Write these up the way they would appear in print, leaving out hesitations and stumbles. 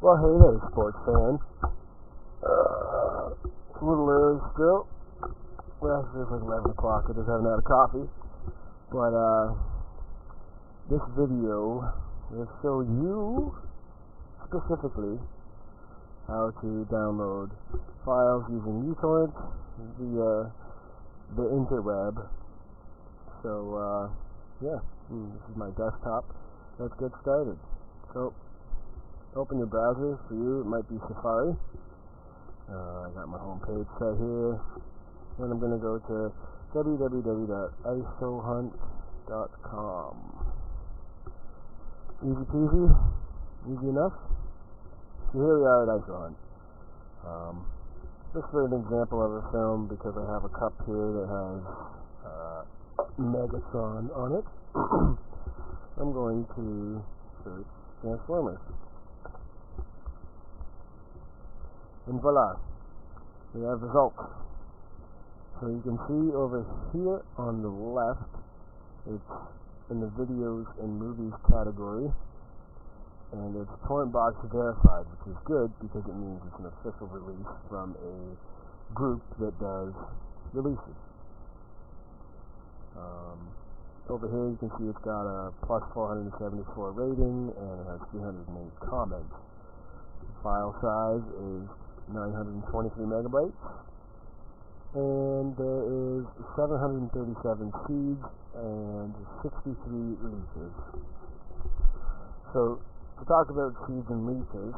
Well, hey there, sports fan. It's a little early still. Well, it's like 11 o'clock. I just haven't had a coffee. But, this video will show you specifically how to download files using uTorrent via the interweb. So, yeah, this is my desktop. Let's get started. So, open your browser. For you, it might be Safari. I got my home page set here. And I'm going to go to www.isohunt.com. Easy peasy, easy enough. So here we are at IsoHunt. Just for an example of a film, because I have a cup here that has Megatron on it, I'm going to search Transformers. And voila, we have results. So you can see over here on the left, it's in the videos and movies category, and it's torrent box verified, which is good because it means it's an official release from a group that does releases. Over here you can see it's got a plus 474 rating and it has 308 comments. The file size is 923 megabytes, and there is 737 seeds and 63 leases. So, to talk about seeds and leases,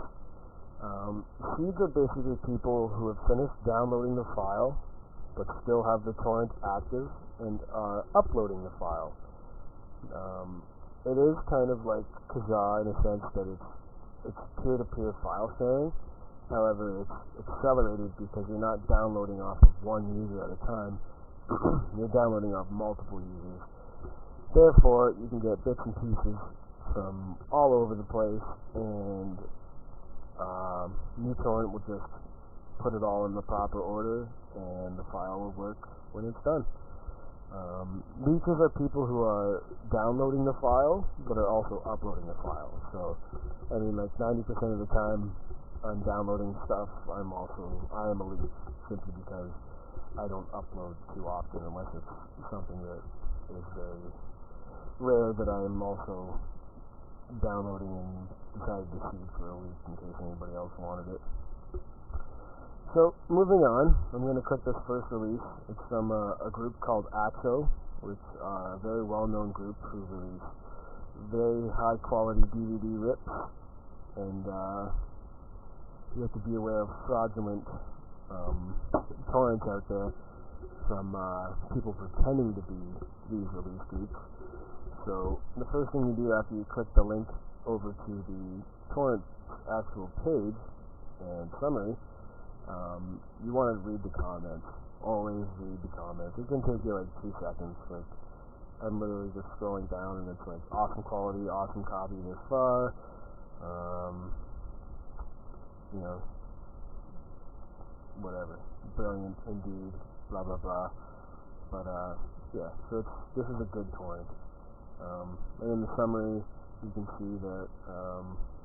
seeds are basically people who have finished downloading the file, but still have the torrent active and are uploading the file. It is kind of like Kazaa in a sense that it's peer-to-peer file sharing. However, it's accelerated because you're not downloading off of one user at a time. You're downloading off multiple users. Therefore, you can get bits and pieces from all over the place, and uTorrent will just put it all in the proper order, and the file will work when it's done. Leakers are people who are downloading the file, but are also uploading the file. So, I mean, like 90% of the time I'm downloading stuff, I am a leak, simply because I don't upload too often unless it's something that is very rare that I am also downloading and decided to see for a week in case anybody else wanted it. So, moving on, I'm going to click this first release. It's from a group called AXO, which are a very well-known group who release very high-quality DVD rips, and you have to be aware of fraudulent torrents out there from people pretending to be these release groups. So, the first thing you do after you click the link over to the torrent actual page and summary, you want to read the comments. Always read the comments. It can take you like 2 seconds. Like, I'm literally just scrolling down and it's like awesome quality, awesome copy this far. You know, whatever. Brilliant indeed. Blah blah blah. But yeah. So this is a good torrent. And in the summary, you can see that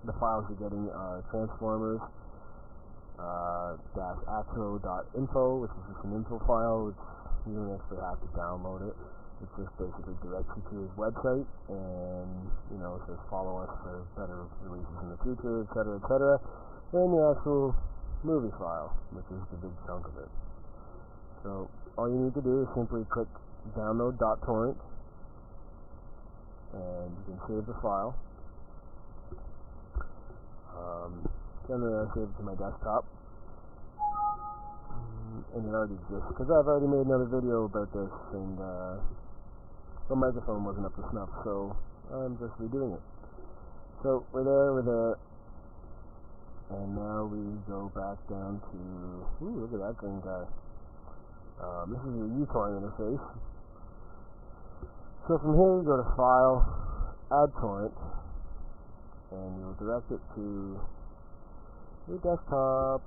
the files you're getting are Transformers. -axo.info, which is just an info file, which you don't actually have to download it. It just basically directs you to his website, and it says follow us for better releases in the future, etc., etc. And the actual movie file, which is the big chunk of it. So all you need to do is simply click download.torrent, and you can save the file. Generally, I save it to my desktop, and it already exists because I've already made another video about this, and the microphone wasn't up to snuff, so I'm just redoing it. So we're there, and now we go back down to, ooh, look at that green guy. This is your uTorrent interface. So from here you go to File, Add Torrent, and you'll direct it to your desktop,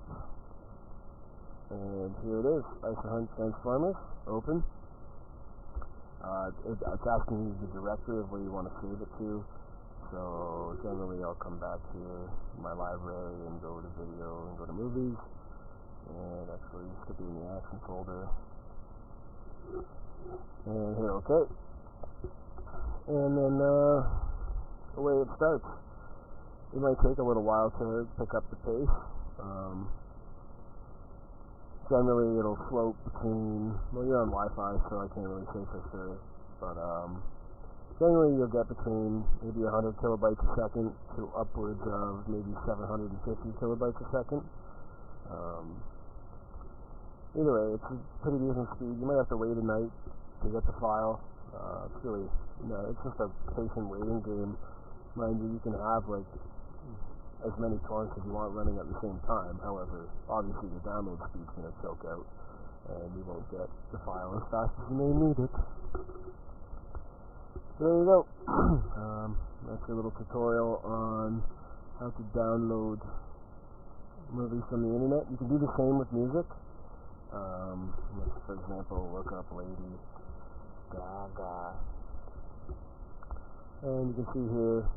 and here it is, IsoHunt Transformers, open. It's asking you the directory of where you want to save it to, So generally I'll come back to my library and go to video and go to movies, and actually this could be in the action folder, and hit OK, and then away it starts. It might take a little while to pick up the pace. Generally it'll float between, well, you're on Wi-Fi so I can't really say for sure, but generally you'll get between maybe 100 kilobytes a second to upwards of maybe 750 kilobytes a second. Either way, it's a pretty decent speed. You might have to wait a night to get the file. It's really, it's just a patient waiting game. Mind you, you can have like as many torrents as you want running at the same time. However, obviously the download speed's going to choke out, and you won't get the file as fast as you may need it. So there you go. That's a little tutorial on how to download movies from the internet. You can do the same with music. Let's, for example, look up Lady Gaga. And you can see here,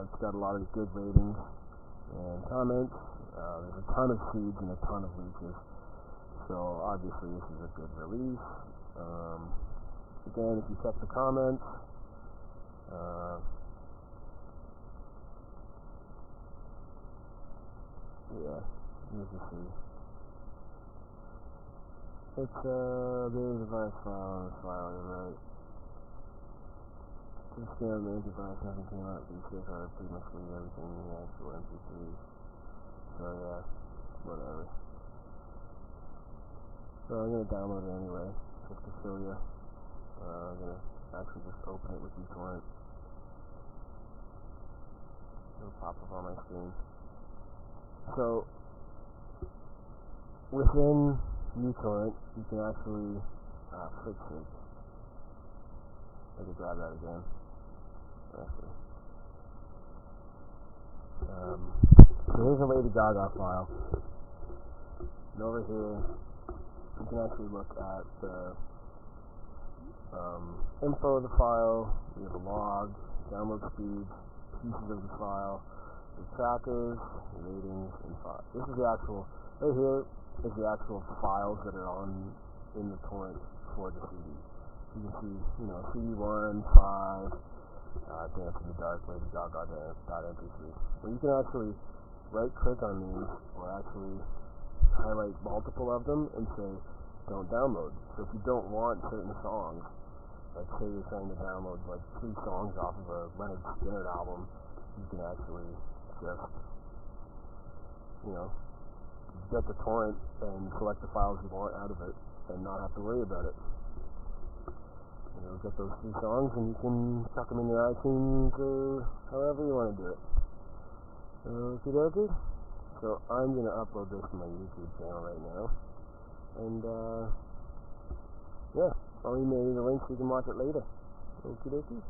it's got a lot of good ratings and comments. There's a ton of seeds and a ton of leeches. So obviously this is a good release. Again, if you check the comments, yeah, here's the seed. It's there's a virus file on this file, you're right. Just scan the antivirus, nothing came out. Be safe, I pretty much leave everything in the actual MP3. So yeah, whatever. So I'm gonna download it anyway, just to show you. I'm gonna actually just open it with uTorrent. It'll pop up on my screen. So within uTorrent, you can actually fix it. I can grab that again. Actually. So here's a Lady Gaga file. And over here, you can actually look at the info of the file. We have a log, download speed, pieces of the file, the trackers, ratings, and files. This is the actual, right here is the actual files that are in the torrent for the CD. You can see, CD1, 5, Dance in the Dark, Lady Gaga .mp3. And you can actually right-click on these, or actually highlight multiple of them and say, don't download. So if you don't want certain songs, like say you're trying to download like 3 songs off of a Leonard Skinner album, you can actually just, get the torrent and select the files you want out of it and not have to worry about it. Get those 3 songs and you can chuck them in your iTunes or however you want to do it. Okie dokie. So I'm going to upload this to my YouTube channel right now. And yeah, I'll email you the link so you can watch it later. Okie dokie.